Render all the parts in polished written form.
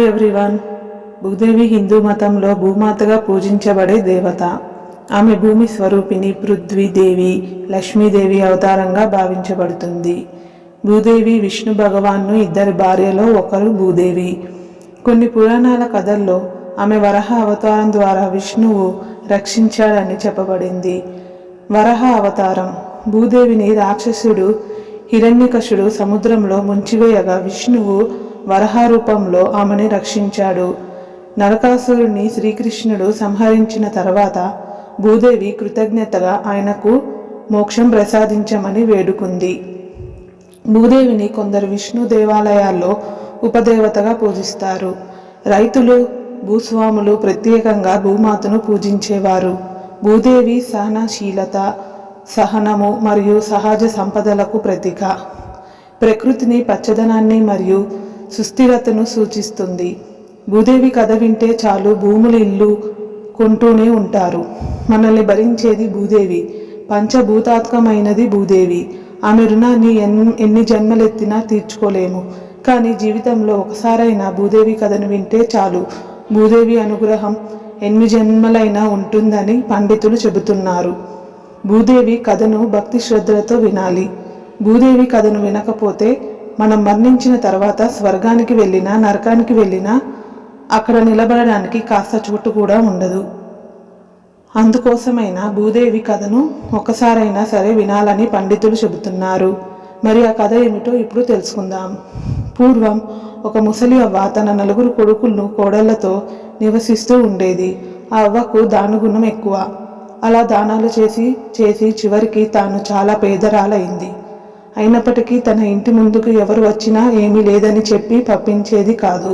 Everyone. Bhudevi Hindu మతంలో భూమాతగా పూజించబడే దేవత. ఆమె భూమి స్వరూపిణి పృథ్వీదేవి, లక్ష్మీదేవి అవతారంగా భావించబడుతుంది. భూదేవి విష్ణు భగవాన్ను ఇద్దరి భార్యలో ఒకరు భూదేవి. కొన్ని పురాణాల కథల్లో ఆమె వరహ అవతారం ద్వారా విష్ణువు రక్షించాడని చెప్పబడింది. వరహ అవతారం. భూదేవిని రాక్షసుడు హిరణ్యకశుడు సముద్రంలో ముంచివేయగా విష్ణువు వరహ రూపంలో ఆమెను రక్షించాడు. నరకాసురుడిని శ్రీకృష్ణుడు సంహరించిన తర్వాత భూదేవి కృతజ్ఞతగా ఆయనకు మోక్షం ప్రసాదించమని వేడుకుంది. భూదేవిని కొందరు విష్ణు దేవాలయాల్లో ఉపదేవతగా పూజిస్తారు. రైతులు, భూస్వాములు ప్రత్యేకంగా భూమాతను పూజించేవారు. భూదేవి సహనశీలత, సహనము మరియు సహజ సంపదలకు ప్రతీక. ప్రకృతిని, పచ్చదనాన్ని మరియు సుస్థిరతను సూచిస్తుంది. భూదేవి కథ వింటే చాలు భూములు ఇల్లు కొంటూనే ఉంటారు. మనల్ని భరించేది భూదేవి. పంచభూతాత్మకమైనది భూదేవి. ఆమె రుణాన్ని ఎన్ని జన్మలెత్తినా తీర్చుకోలేము. కానీ జీవితంలో ఒకసారైనా భూదేవి కథను వింటే చాలు. భూదేవి అనుగ్రహం 8 జన్మలైనా ఉంటుందని పండితులు చెబుతున్నారు. భూదేవి కథను భక్తి శ్రద్ధలతో వినాలి. భూదేవి కథను వినకపోతే మనం మరణించిన తర్వాత స్వర్గానికి వెళ్ళినా నరకానికి వెళ్ళినా అక్కడ నిలబడడానికి కాస్త చోటు కూడా ఉండదు. అందుకోసమైనా భూదేవి కథను ఒకసారైనా సరే వినాలని పండితులు చెబుతున్నారు. మరి ఆ కథ ఏమిటో ఇప్పుడు తెలుసుకుందాం. పూర్వం ఒక ముసలి అవ్వ తన 4 కొడుకులను కోడళ్లతో నివసిస్తూ ఉండేది. ఆ అవ్వకు దానగుణం ఎక్కువ. అలా దానాలు చేసి చివరికి తాను చాలా పేదరాలైంది. అయినప్పటికీ తన ఇంటి ముందుకు ఎవరు వచ్చినా ఏమీ లేదని చెప్పి పంపించేది కాదు.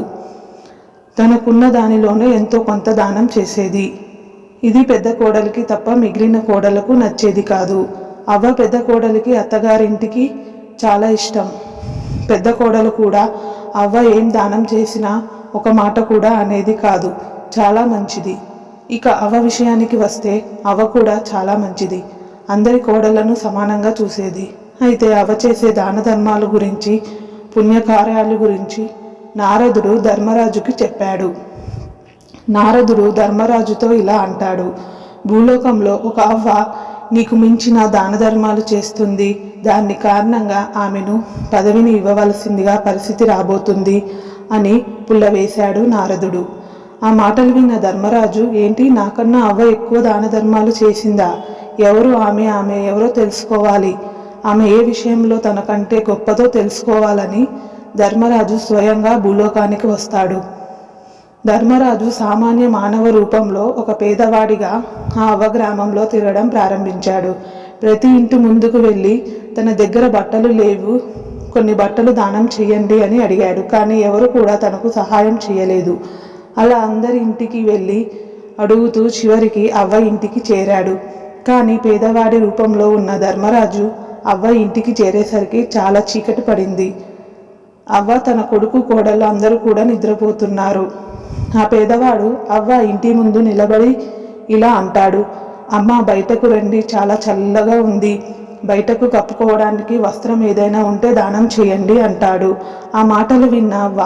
తనకున్న దానిలోనే ఎంతో కొంత దానం చేసేది. ఇది పెద్ద కోడలికి తప్ప మిగిలిన కోడలకు నచ్చేది కాదు. అవ్వ పెద్ద కోడలికి అత్తగారింటికి చాలా ఇష్టం. పెద్ద కోడలు కూడా అవ్వ ఏం దానం చేసినా ఒక మాట కూడా అనేది కాదు. చాలా మంచిది. ఇక అవ్వ విషయానికి వస్తే అవ్వ కూడా చాలా మంచిది. అందరి కోడళ్లను సమానంగా చూసేది. అయితే అవ్వ చేసే దాన ధర్మాల గురించి, పుణ్యకార్యాల గురించి నారదుడు ధర్మరాజుకి చెప్పాడు. నారదుడు ధర్మరాజుతో ఇలా అంటాడు: భూలోకంలో ఒక అవ్వ నీకు మించిన దాన ధర్మాలు చేస్తుంది. దాని కారణంగా ఆమెను పదవిని ఇవ్వవలసిందిగా పరిస్థితి రాబోతుంది అని పుల్లవేశాడు నారదుడు. ఆ మాటలు విన్న ధర్మరాజు, ఏంటి, నాకన్నా అవ్వ ఎక్కువ దాన ధర్మాలు చేసిందా? ఎవరు ఆమె ఎవరో తెలుసుకోవాలి. ఆమె ఏ విషయంలో తనకంటే గొప్పదో తెలుసుకోవాలని ధర్మరాజు స్వయంగా భూలోకానికి వస్తాడు. ధర్మరాజు సామాన్య మానవ రూపంలో ఒక పేదవాడిగా ఆ అవ్వ గ్రామంలో తిరగడం ప్రారంభించాడు. ప్రతి ఇంటి ముందుకు వెళ్ళి తన దగ్గర బట్టలు లేవు, కొన్ని బట్టలు దానం చేయండి అని అడిగాడు. కానీ ఎవరు కూడా తనకు సహాయం చేయలేదు. అలా అందరి ఇంటికి వెళ్ళి అడుగుతూ చివరికి అవ్వ ఇంటికి చేరాడు. కానీ పేదవాడి రూపంలో ఉన్న ధర్మరాజు అవ్వ ఇంటికి చేరేసరికి చాలా చీకటి పడింది. అవ్వ, తన కొడుకు, కోడళ్ళు అందరూ కూడా నిద్రపోతున్నారు. ఆ పేదవాడు అవ్వ ఇంటి ముందు నిలబడి ఇలా అంటాడు: అమ్మ, బయటకు రండి, చాలా చల్లగా ఉంది. బయటకు కప్పుకోవడానికి వస్త్రం ఏదైనా ఉంటే దానం చేయండి అంటాడు. ఆ మాటలు విన్న అవ్వ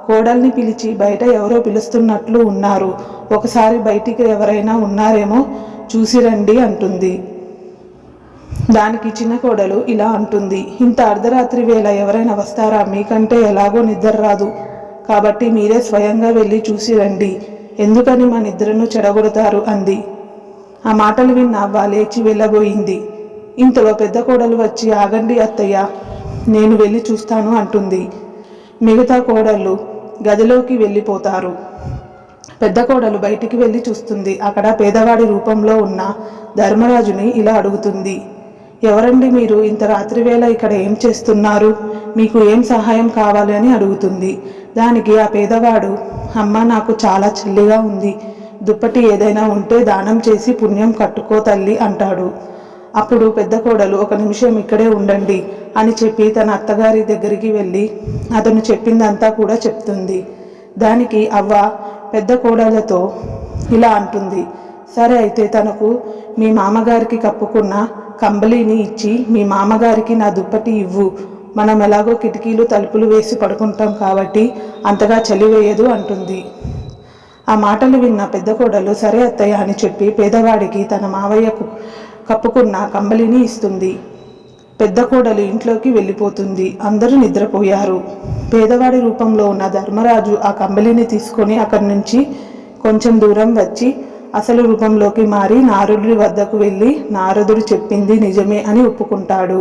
కోడల్ని పిలిచి, బయట ఎవరో పిలుస్తున్నట్లు ఉన్నారు, ఒకసారి బయటికి ఎవరైనా ఉన్నారేమో చూసి రండి అంటుంది. దానికి చిన్న కోడలు ఇలా అంటుంది: ఇంత అర్ధరాత్రి వేళ ఎవరైనా వస్తారా? మీకంటే ఎలాగో నిద్ర రాదు కాబట్టి మీరే స్వయంగా వెళ్ళి చూసి రండి. ఎందుకని మా నిద్రను చెడగొడతారు అంది. ఆ మాటలు విన్న అవ్వ లేచి వెళ్ళబోయింది. ఇంతలో పెద్ద కోడలు వచ్చి, ఆగండి అత్తయ్య, నేను వెళ్ళి చూస్తాను అంటుంది. మిగతా కోడళ్ళు గదిలోకి వెళ్ళిపోతారు. పెద్ద కోడలు బయటికి వెళ్ళి చూస్తుంది. అక్కడ పేదవాడి రూపంలో ఉన్న ధర్మరాజుని ఇలా అడుగుతుంది: ఎవరండి మీరు? ఇంత రాత్రి వేళ ఇక్కడ ఏం చేస్తున్నారు? మీకు ఏం సహాయం కావాలి అని అడుగుతుంది. దానికి ఆ పేదవాడు, అమ్మ, నాకు చాలా చలిగా ఉంది, దుప్పటి ఏదైనా ఉంటే దానం చేసి పుణ్యం కట్టుకో తల్లి అంటాడు. అప్పుడు పెద్ద కోడలు, ఒక నిమిషం ఇక్కడే ఉండండి అని చెప్పి తన అత్తగారి దగ్గరికి వెళ్ళి అతను చెప్పిందంతా కూడా చెప్తుంది. దానికి అవ్వ పెద్ద కోడలతో ఇలా అంటుంది: సరే, అయితే తనకు మీ మామగారికి కప్పుకున్న కంబళిని ఇచ్చి మీ మామగారికి నా దుప్పటి ఇవ్వు. మనం ఎలాగో కిటికీలు తలుపులు వేసి పడుకుంటాం కాబట్టి అంతగా చలి వేయదు అంటుంది. ఆ మాటలు విన్న పెద్ద కోడలు సరే అత్తయ్య అని చెప్పి పేదవాడికి తన మావయ్యకు కప్పుకున్న కంబలిని ఇస్తుంది. పెద్ద కోడలు ఇంట్లోకి వెళ్ళిపోతుంది. అందరూ నిద్రపోయారు. పేదవాడి రూపంలో ఉన్న ధర్మరాజు ఆ కంబలిని తీసుకొని అక్కడి నుంచి కొంచెం దూరం వచ్చి అసలు రూపంలోకి మారి నారదుడి వద్దకు వెళ్ళి నారదుడు చెప్పింది నిజమే అని ఒప్పుకుంటాడు.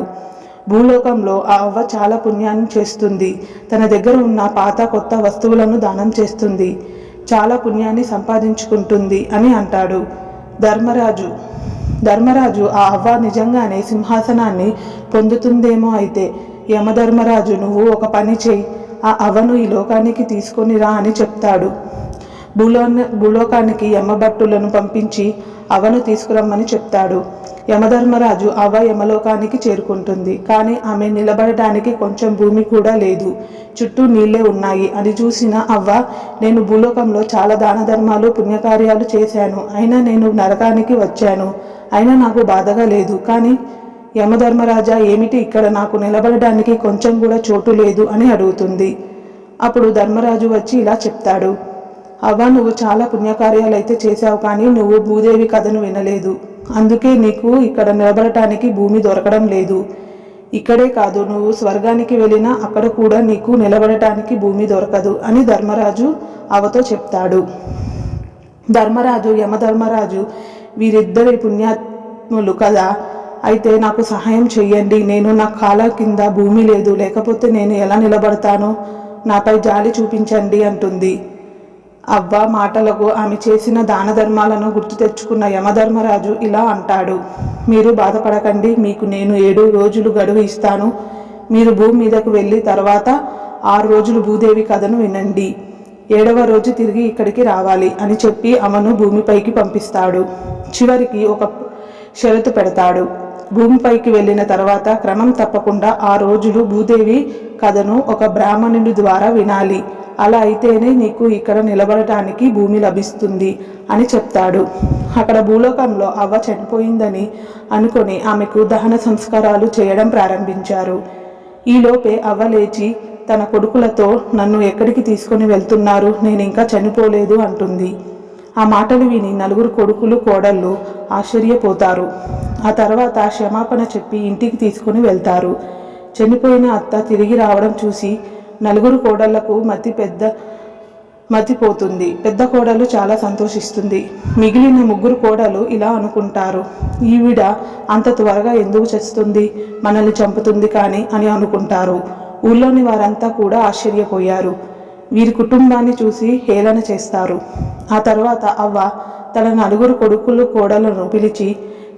భూలోకంలో ఆ అవ్వ చాలా పుణ్యాన్ని చేస్తుంది. తన దగ్గర ఉన్న పాత కొత్త వస్తువులను దానం చేస్తుంది. చాలా పుణ్యాన్ని సంపాదించుకుంటుంది అని అంటాడు. ధర్మరాజు ఆ అవ్వ నిజంగానే సింహాసనాన్ని పొందుతుందేమో, అయితే యమధర్మరాజు నువ్వు ఒక పని చేయి, ఆ అవ్వను ఈ లోకానికి తీసుకొని రా అని చెప్తాడు. భూలోకానికి యమభట్టులను పంపించి అవ్వను తీసుకురమ్మని చెప్తాడు. యమధర్మరాజు అవ్వ యమలోకానికి చేరుకుంటుంది. కానీ ఆమె నిలబడడానికి కొంచెం భూమి కూడా లేదు, చుట్టూ నీళ్లే ఉన్నాయి. అది చూసిన అవ్వ, నేను భూలోకంలో చాలా దాన ధర్మాలు పుణ్యకార్యాలు చేశాను, అయినా నేను నరకానికి వచ్చాను, అయినా నాకు బాధగా లేదు. కానీ యమధర్మరాజా ఏమిటి ఇక్కడ నాకు నిలబడడానికి కొంచెం కూడా చోటు లేదు అని అడుగుతుంది. అప్పుడు ధర్మరాజు వచ్చి ఇలా చెప్తాడు, అవ్వ నువ్వు చాలా పుణ్యకార్యాలు అయితే చేశావు, కానీ నువ్వు భూదేవి కథను వినలేదు, అందుకే నీకు ఇక్కడ నిలబడటానికి భూమి దొరకడం లేదు. ఇక్కడే కాదు, నువ్వు స్వర్గానికి వెళ్ళినా అక్కడ కూడా నీకు నిలబడటానికి భూమి దొరకదు అని ధర్మరాజు అవ్వతో చెప్తాడు. యమధర్మరాజు వీరిద్దరి పుణ్యాత్ములు కదా, అయితే నాకు సహాయం చెయ్యండి, నేను నా కాళ్ళ కింద భూమి లేదు, లేకపోతే నేను ఎలా నిలబడతానో, నాపై జాలి చూపించండి అంటుంది. అవ్వ మాటలకు ఆమె చేసిన దాన ధర్మాలను గుర్తు తెచ్చుకున్న యమధర్మరాజు ఇలా అంటాడు, మీరు బాధపడకండి, మీకు నేను 7 రోజులు గడువు ఇస్తాను. మీరు భూమి మీదకు వెళ్ళి తర్వాత 6 రోజులు భూదేవి కథను వినండి. 7వ రోజు తిరిగి ఇక్కడికి రావాలి అని చెప్పి ఆమెను భూమిపైకి పంపిస్తాడు. చివరికి ఒక షరతు పెడతాడు. భూమిపైకి వెళ్ళిన తర్వాత క్రమం తప్పకుండా 6 రోజులు భూదేవి కథను ఒక బ్రాహ్మణుడి ద్వారా వినాలి. అలా అయితేనే నీకు ఇక్కడ నిలబడటానికి భూమి లభిస్తుంది అని చెప్తాడు. అక్కడ భూలోకంలో అవ్వ చనిపోయిందని అనుకొని ఆమెకు దహన సంస్కారాలు చేయడం ప్రారంభించారు. ఈలోపే అవ్వ లేచి తన కొడుకులతో, నన్ను ఎక్కడికి తీసుకొని వెళ్తున్నారు, నేను ఇంకా చనిపోలేదు అంటుంది. ఆ మాటలు విని 4 కొడుకులు కోడళ్ళు ఆశ్చర్యపోతారు. ఆ తర్వాత క్షమాపణ చెప్పి ఇంటికి తీసుకుని వెళ్తారు. చనిపోయిన అత్త తిరిగి రావడం చూసి 4 కోడళ్లకు మతిపోతుంది. పెద్ద కోడలు చాలా సంతోషిస్తుంది. మిగిలిన 3 కోడలు ఇలా అనుకుంటారు, ఈవిడ అంత త్వరగా ఎందుకు చేస్తుంది, మనల్ని చంపుతుంది కానీ అని అనుకుంటారు. ఊళ్ళోని వారంతా కూడా ఆశ్చర్యపోయారు. వీరి కుటుంబాన్ని చూసి హేళన చేస్తారు. ఆ తర్వాత అవ్వ తన 4 కొడుకులు కోడలను పిలిచి,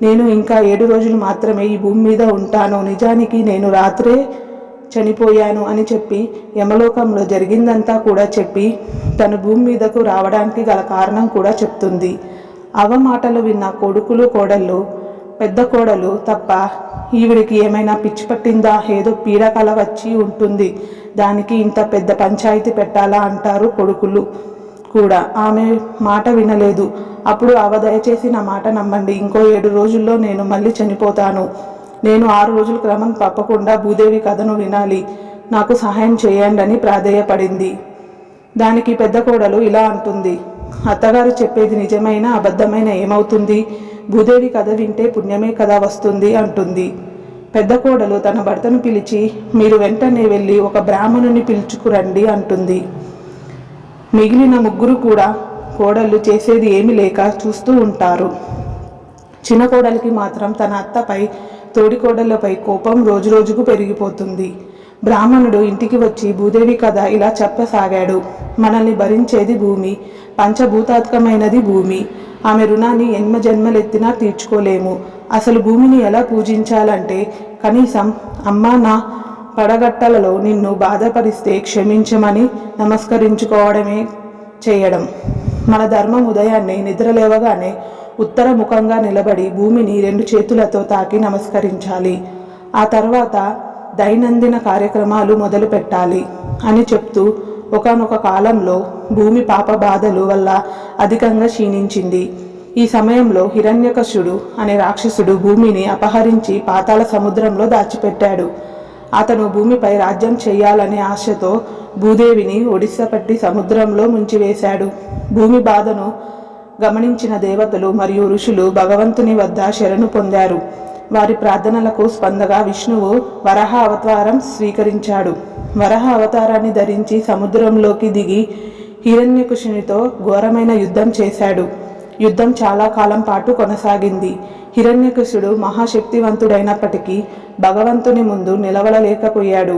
నేను ఇంకా 7 రోజులు మాత్రమే ఈ భూమి మీద ఉంటాను, నిజానికి నేను రాత్రే చనిపోయాను అని చెప్పి యమలోకంలో జరిగిందంతా కూడా చెప్పి తన భూమి మీదకు రావడానికి గల కారణం కూడా చెప్తుంది. అవ్వ మాటలు విన్న కొడుకులు కోడళ్ళు, పెద్ద కోడలు తప్ప ఈవిడికి ఏమైనా పిచ్చి పట్టిందా, ఏదో పీడకల వచ్చి ఉంటుంది, దానికి ఇంత పెద్ద పంచాయతీ పెట్టాలా అంటారు కొడుకులు కూడా. ఆమె మాట వినలేదు. అప్పుడు అవ్వ, దయచేసి నా మాట నమ్మండి, ఇంకో 7 రోజుల్లో నేను మళ్ళీ చనిపోతాను, నేను 6 రోజులు క్రమం తప్పకుండా భూదేవి కథను వినాలి, నాకు సహాయం చేయండి అని ప్రాధేయపడింది. దానికి పెద్ద కోడలు ఇలా అంటుంది, అత్తగారు చెప్పేది నిజమైన అబద్ధమైన ఏమవుతుంది, భూదేవి కథ వింటే పుణ్యమే కదా వస్తుంది అంటుంది. పెద్ద కోడలు తన భర్తను పిలిచి, మీరు వెంటనే వెళ్ళి ఒక బ్రాహ్మణుని పిలుచుకురండి అంటుంది. మిగిలిన 3 కూడా కోడళ్ళు చేసేది ఏమీ లేక చూస్తూ ఉంటారు. చిన్న కోడలికి మాత్రం తన అత్తపై, తోడి కోడళ్లపై కోపం రోజురోజుకు పెరిగిపోతుంది. బ్రాహ్మణుడు ఇంటికి వచ్చి భూదేవి కథ ఇలా చెప్పసాగాడు, మనల్ని భరించేది భూమి, పంచభూతాత్మకమైనది భూమి, ఆమె రుణాన్ని జన్మలెత్తినా తీర్చుకోలేము. అసలు భూమిని ఎలా పూజించాలంటే కనీసం అమ్మా నా పడగట్టలలో నిన్ను బాధపరిస్తే క్షమించమని నమస్కరించుకోవడమే చేయడం. మన ధర్మం ఉదయాన్నే నిద్రలేవగానే ఉత్తర ముఖంగా నిలబడి భూమిని 2 చేతులతో తాకి నమస్కరించాలి. ఆ తర్వాత దైనందిన కార్యక్రమాలు మొదలు పెట్టాలి అని చెప్తూ, ఒకానొక కాలంలో భూమి పాప బాధలు వల్ల అధికంగా క్షీణించింది. ఈ సమయంలో హిరణ్యకశుడు అనే రాక్షసుడు భూమిని అపహరించి పాతాళ సముద్రంలో దాచిపెట్టాడు. అతను భూమిపై రాజ్యం చేయాలనే ఆశతో భూదేవిని ఒడిస్సా పట్టి సముద్రంలో ముంచివేశాడు. భూమి బాధను గమనించిన దేవతలు మరియు ఋషులు భగవంతుని వద్ద శరణు పొందారు. వారి ప్రార్థనలకు స్పందగా విష్ణువు వరాహ అవతారం స్వీకరించాడు. వరాహ అవతారాన్ని ధరించి సముద్రంలోకి దిగి హిరణ్యకశిపునితో ఘోరమైన యుద్ధం చేశాడు. యుద్ధం చాలా కాలం పాటు కొనసాగింది. హిరణ్యకశిపుడు మహాశక్తివంతుడైనప్పటికీ భగవంతుని ముందు నిలవడలేకపోయాడు.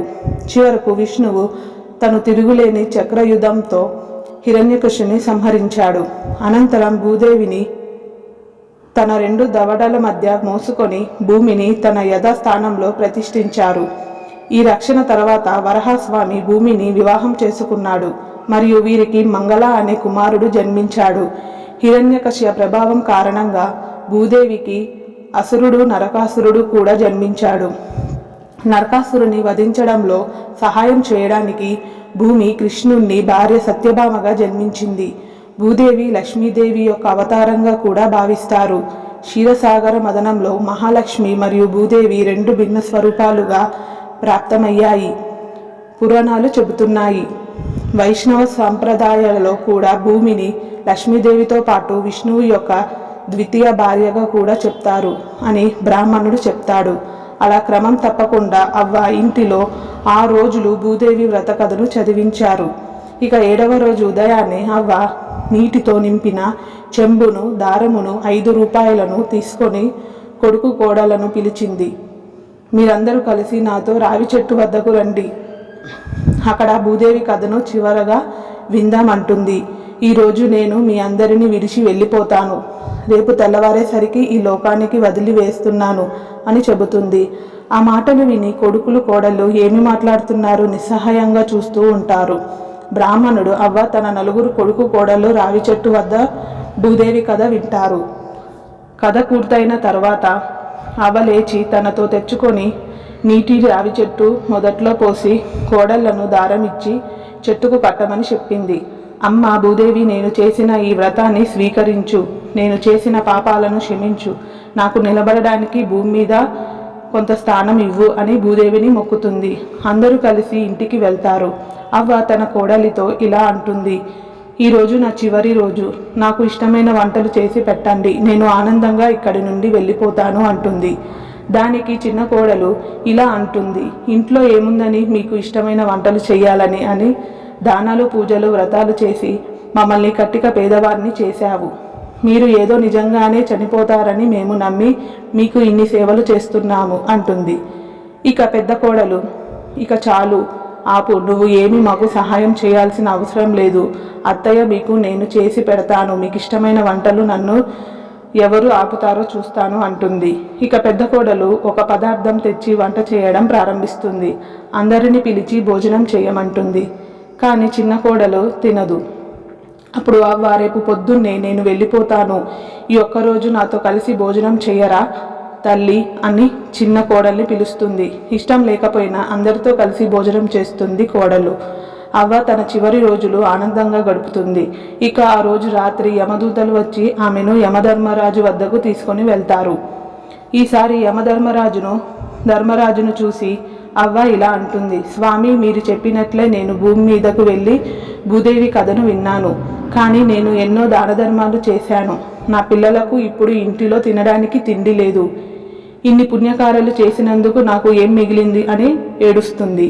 చివరకు విష్ణువు తను తిరుగులేని చక్రయుధంతో హిరణ్యకశిపుని సంహరించాడు. అనంతరం భూదేవిని తన 2 దవడల మధ్య మోసుకొని భూమిని తన యథాస్థానంలో ప్రతిష్ఠించారు. ఈ రక్షణ తర్వాత వరాహస్వామి భూమిని వివాహం చేసుకున్నాడు మరియు వీరికి మంగళ అనే కుమారుడు జన్మించాడు. హిరణ్యకశిప ప్రభావం కారణంగా భూదేవికి అసురుడు నరకాసురుడు కూడా జన్మించాడు. నరకాసురుని వధించడంలో సహాయం చేయడానికి భూమి కృష్ణుణ్ణి భార్య సత్యభామగా జన్మించింది. భూదేవి లక్ష్మీదేవి యొక్క అవతారంగా కూడా భావిస్తారు. క్షీరసాగర మదనంలో మహాలక్ష్మి మరియు భూదేవి 2 భిన్న స్వరూపాలుగా ప్రాప్తమయ్యాయి పురాణాలు చెబుతున్నాయి. వైష్ణవ సాంప్రదాయాలలో కూడా భూమిని లక్ష్మీదేవితో పాటు విష్ణువు యొక్క ద్వితీయ భార్యగా కూడా చెప్తారు అని బ్రాహ్మణుడు చెప్తాడు. అలా క్రమం తప్పకుండా అవ్వ ఇంటిలో 6 రోజులు భూదేవి వ్రత కథను చదివించారు. ఇక 7వ రోజు ఉదయాన్నే అవ్వ నీటితో నింపిన చెంబును దారమును 5 రూపాయలను తీసుకొని కొడుకు కోడలను పిలిచింది. మీరందరూ కలిసి నాతో రావి చెట్టు వద్దకు రండి, అక్కడ భూదేవి కథను చివరగా విందామంటుంది. ఈరోజు నేను మీ అందరినీ విడిచి వెళ్ళిపోతాను, రేపు తెల్లవారేసరికి ఈ లోకానికి వదిలి వేస్తున్నాను అని చెబుతుంది. ఆ మాటలు విని కొడుకులు కోడళ్ళు ఏమి మాట్లాడుతున్నారు నిస్సహాయంగా చూస్తూ ఉంటారు. బ్రాహ్మణుడు అవ్వ తన 4 కొడుకు కోడళ్ళు రావి చెట్టు వద్ద భూదేవి కథ వింటారు. కథ పూర్తయిన తర్వాత అవ్వ లేచి తనతో తెచ్చుకొని నీటి రావి చెట్టు మొదట్లో పోసి కోడళ్లను దారం ఇచ్చి చెట్టుకు కట్టమని చెప్పింది. అమ్మ భూదేవి, నేను చేసిన ఈ వ్రతాన్ని స్వీకరించు, నేను చేసిన పాపాలను క్షమించు, నాకు నిలబడడానికి భూమి మీద కొంత స్థానం ఇవ్వు అని భూదేవిని మొక్కుతుంది. అందరూ కలిసి ఇంటికి వెళ్తారు. అవ్వ తన కోడలితో ఇలా అంటుంది, ఈరోజు నా చివరి రోజు, నాకు ఇష్టమైన వంటలు చేసి పెట్టండి, నేను ఆనందంగా ఇక్కడి నుండి వెళ్ళిపోతాను అంటుంది. దానికి చిన్న కోడలు ఇలా అంటుంది, ఇంట్లో ఏముందని మీకు ఇష్టమైన వంటలు చేయాలని అని దానాలు పూజలు వ్రతాలు చేసి మమ్మల్ని కట్టిక పేదవారిని చేశావు. మీరు ఏదో నిజంగానే చనిపోతారని మేము నమ్మి మీకు ఇన్ని సేవలు చేస్తున్నాము అంటుంది. ఇక పెద్ద కోడలు, ఇక చాలు ఆపు, నువ్వు ఏమి మాకు సహాయం చేయాల్సిన అవసరం లేదు, అత్తయ్య మీకు నేను చేసి పెడతాను, మీకు ఇష్టమైన వంటలు నన్ను ఎవరు ఆపుతారో చూస్తాను అంటుంది. ఇక పెద్ద కోడలు ఒక పదార్థం తెచ్చి వంట చేయడం ప్రారంభిస్తుంది. అందరినీ పిలిచి భోజనం చేయమంటుంది. కానీ చిన్న కోడలు తినదు. అప్పుడు అవ్వ, రేపు పొద్దున్నే నేను వెళ్ళిపోతాను, ఈ ఒక్కరోజు నాతో కలిసి భోజనం చెయ్యరా తల్లి అని చిన్న కోడల్ని పిలుస్తుంది. ఇష్టం లేకపోయినా అందరితో కలిసి భోజనం చేస్తుంది కోడలు. అవ్వ తన చివరి రోజులు ఆనందంగా గడుపుతుంది. ఇక ఆ రోజు రాత్రి యమదూతలు వచ్చి ఆమెను యమధర్మరాజు వద్దకు తీసుకొని వెళ్తారు. ఈసారి ధర్మరాజును చూసి అవ్వ ఇలా అంటుంది, స్వామి, మీరు చెప్పినట్లే నేను భూమి మీదకు వెళ్ళి భూదేవి కథను విన్నాను. కానీ నేను ఎన్నో దాన ధర్మాలు చేశాను. నా పిల్లలకు ఇప్పుడు ఇంటిలో తినడానికి తిండి లేదు. ఇన్ని పుణ్యకార్యాలు చేసినందుకు నాకు ఏం మిగిలింది అని ఏడుస్తుంది.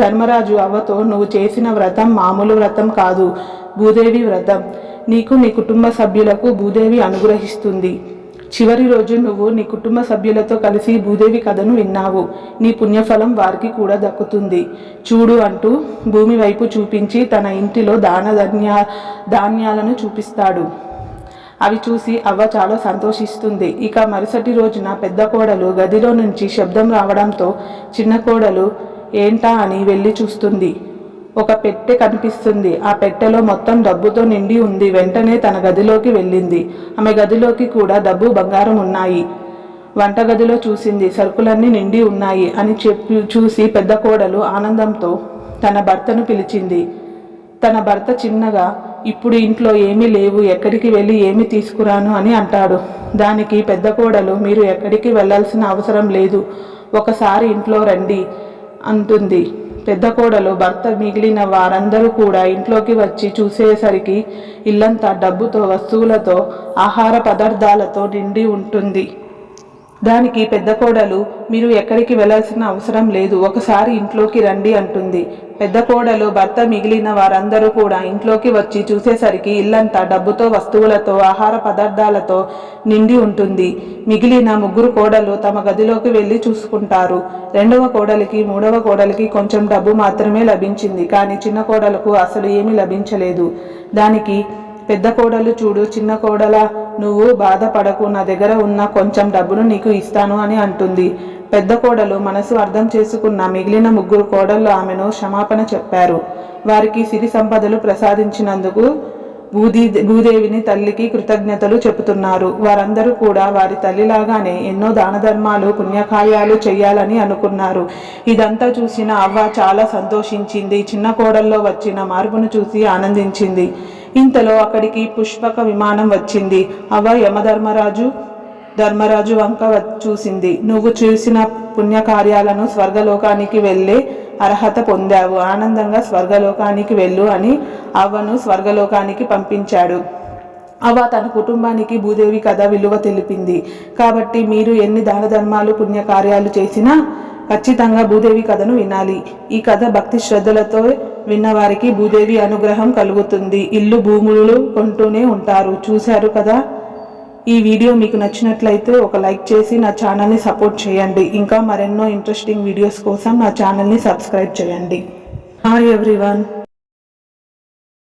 ధర్మరాజు అవ్వతో, నువ్వు చేసిన వ్రతం మామూలు వ్రతం కాదు, భూదేవి వ్రతం. నీకు నీ కుటుంబ సభ్యులకు భూదేవి అనుగ్రహిస్తుంది. చివరి రోజు నువ్వు నీ కుటుంబ సభ్యులతో కలిసి భూదేవి కథను విన్నావు. నీ పుణ్యఫలం వారికి కూడా దక్కుతుంది. చూడు అంటూ భూమి వైపు చూపించి తన ఇంటిలో ధాన్యాలను చూపిస్తాడు. అవి చూసి అవ్వ చాలా సంతోషిస్తుంది. ఇక మరుసటి రోజున పెద్ద కోడలు గదిలో నుంచి శబ్దం రావడంతో చిన్న కోడలు ఏంటా అని వెళ్ళి చూస్తుంది. ఒక పెట్టె కనిపిస్తుంది. ఆ పెట్టెలో మొత్తం డబ్బుతో నిండి ఉంది. వెంటనే తన గదిలోకి వెళ్ళింది. ఆమె గదిలోకి కూడా డబ్బు బంగారం ఉన్నాయి. వంటగదిలో చూసింది, సరుకులన్నీ నిండి ఉన్నాయి అని చూసి పెద్ద కోడలు ఆనందంతో తన భర్తను పిలిచింది. తన భర్త చిన్నగా, ఇప్పుడు ఇంట్లో ఏమీ లేవు, ఎక్కడికి వెళ్ళి ఏమి తీసుకురాను అని అంటాడు. దానికి పెద్ద కోడలు, మీరు ఎక్కడికి వెళ్ళాల్సిన అవసరం లేదు, ఒకసారి ఇంట్లో రండి, అంటుంది. పెద్ద కోడలు భర్త మిగిలిన వారందరూ కూడా ఇంట్లోకి వచ్చి చూసేసరికి ఇల్లంతా డబ్బుతో, వస్తువులతో, ఆహార పదార్థాలతో నిండి ఉంటుంది. దానికి పెద్ద కోడలు, మీరు ఎక్కడికి వెళ్ళాల్సిన అవసరం లేదు, ఒకసారి ఇంట్లోకి రండి అంటుంది. పెద్ద కోడలు భర్త మిగిలిన వారందరూ కూడా ఇంట్లోకి వచ్చి చూసేసరికి ఇల్లంతా డబ్బుతో, వస్తువులతో, ఆహార పదార్థాలతో నిండి ఉంటుంది. మిగిలిన ముగ్గురు కోడలు తమ గదిలోకి వెళ్ళి చూసుకుంటారు. రెండవ కోడలికి, మూడవ కోడలికి కొంచెం డబ్బు మాత్రమే లభించింది. కానీ చిన్న కోడలకు అసలు ఏమీ లభించలేదు. దానికి పెద్ద కోడలు, చూడు చిన్న కోడల, నువ్వు బాధపడకు, నా దగ్గర ఉన్న కొంచెం డబ్బును నీకు ఇస్తాను అని అంటుంది. పెద్ద కోడలు మనసు అర్థం చేసుకున్న మిగిలిన ముగ్గురు కోడళ్ళు ఆమెను క్షమాపణ చెప్పారు. వారికి సిరి సంపదలు ప్రసాదించినందుకు భూదేవిని తల్లికి కృతజ్ఞతలు చెబుతున్నారు. వారందరూ కూడా వారి తల్లిలాగానే ఎన్నో దాన ధర్మాలు, పుణ్యకార్యాలు చేయాలని అనుకున్నారు. ఇదంతా చూసిన అవ్వ చాలా సంతోషించింది. చిన్న కోడల్లో వచ్చిన మార్పును చూసి ఆనందించింది. ఇంతలో అక్కడికి పుష్పక విమానం వచ్చింది. అవ్వ ధర్మరాజు వంక చూసింది. నువ్వు చేసిన పుణ్యకార్యాలను స్వర్గలోకానికి వెళ్ళే అర్హత పొందావు, ఆనందంగా స్వర్గలోకానికి వెళ్ళు అని అవ్వను స్వర్గలోకానికి పంపించాడు. అవ్వ తన కుటుంబానికి భూదేవి కథ విలువ తెలిపింది. కాబట్టి మీరు ఎన్ని దాన ధర్మాలు, పుణ్యకార్యాలు చేసినా ఖచ్చితంగా భూదేవి కథను వినాలి. ఈ కథ భక్తి శ్రద్ధలతో విన్నవారికి భూదేవి అనుగ్రహం కలుగుతుంది. ఇల్లు, భూములు కొంటూనే ఉంటారు. చూశారు కదా. ఈ వీడియో మీకు నచ్చినట్లయితే ఒక లైక్ చేసి నా ఛానల్ని సపోర్ట్ చేయండి. ఇంకా మరెన్నో ఇంట్రెస్టింగ్ వీడియోస్ కోసం నా ఛానల్ని సబ్స్క్రైబ్ చేయండి. Hi everyone.